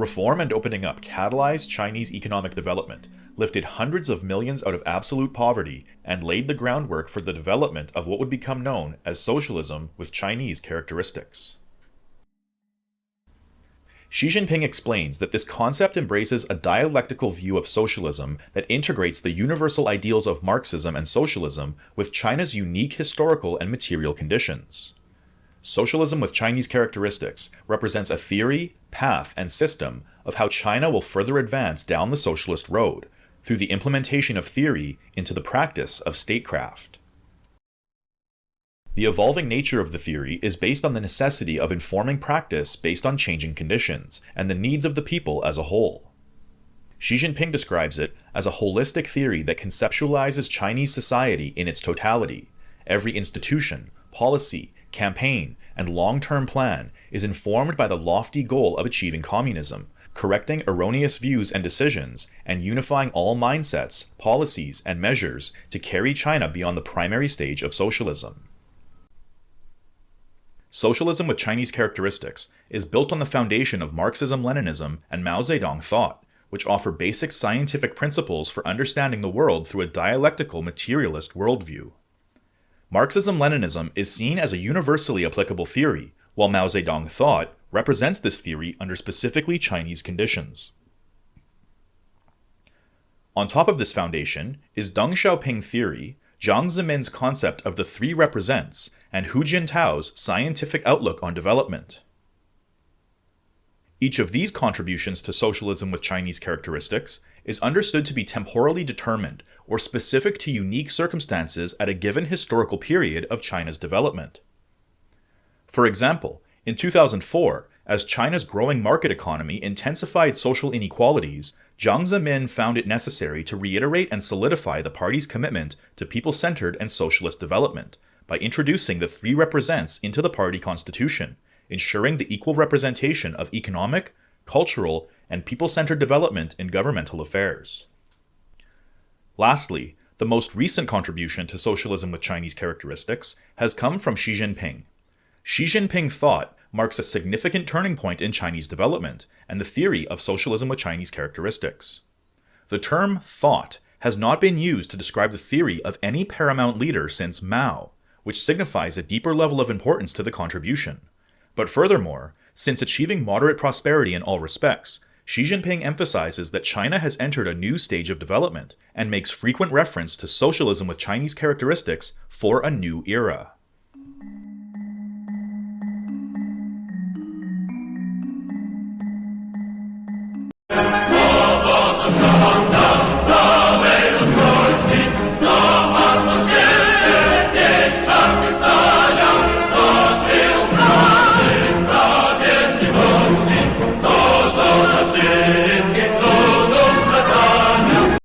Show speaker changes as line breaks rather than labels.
Reform and opening up catalyzed Chinese economic development, lifted hundreds of millions out of absolute poverty, and laid the groundwork for the development of what would become known as socialism with Chinese characteristics. Xi Jinping explains that this concept embraces a dialectical view of socialism that integrates the universal ideals of Marxism and socialism with China's unique historical and material conditions. Socialism with Chinese characteristics represents a theory, path, and system of how China will further advance down the socialist road, through the implementation of theory into the practice of statecraft. The evolving nature of the theory is based on the necessity of informing practice based on changing conditions and the needs of the people as a whole. Xi Jinping describes it as a holistic theory that conceptualizes Chinese society in its totality. Every institution, policy, campaign, and long-term plan is informed by the lofty goal of achieving communism, correcting erroneous views and decisions, and unifying all mindsets, policies, and measures to carry China beyond the primary stage of socialism. Socialism with Chinese characteristics is built on the foundation of Marxism-Leninism and Mao Zedong thought, which offer basic scientific principles for understanding the world through a dialectical materialist worldview. Marxism-Leninism is seen as a universally applicable theory, while Mao Zedong thought represents this theory under specifically Chinese conditions. On top of this foundation is Deng Xiaoping theory, Jiang Zemin's concept of the three represents, and Hu Jintao's scientific outlook on development. Each of these contributions to socialism with Chinese characteristics is understood to be temporally determined or specific to unique circumstances at a given historical period of China's development. For example, in 2004, as China's growing market economy intensified social inequalities, Jiang Zemin found it necessary to reiterate and solidify the party's commitment to people-centered and socialist development by introducing the three represents into the party constitution, ensuring the equal representation of economic, cultural, and people-centered development in governmental affairs. Lastly, the most recent contribution to socialism with Chinese characteristics has come from Xi Jinping. Xi Jinping thought marks a significant turning point in Chinese development and the theory of socialism with Chinese characteristics. The term thought has not been used to describe the theory of any paramount leader since Mao, which signifies a deeper level of importance to the contribution. But furthermore, since achieving moderate prosperity in all respects, Xi Jinping emphasizes that China has entered a new stage of development and makes frequent reference to socialism with Chinese characteristics for a new era.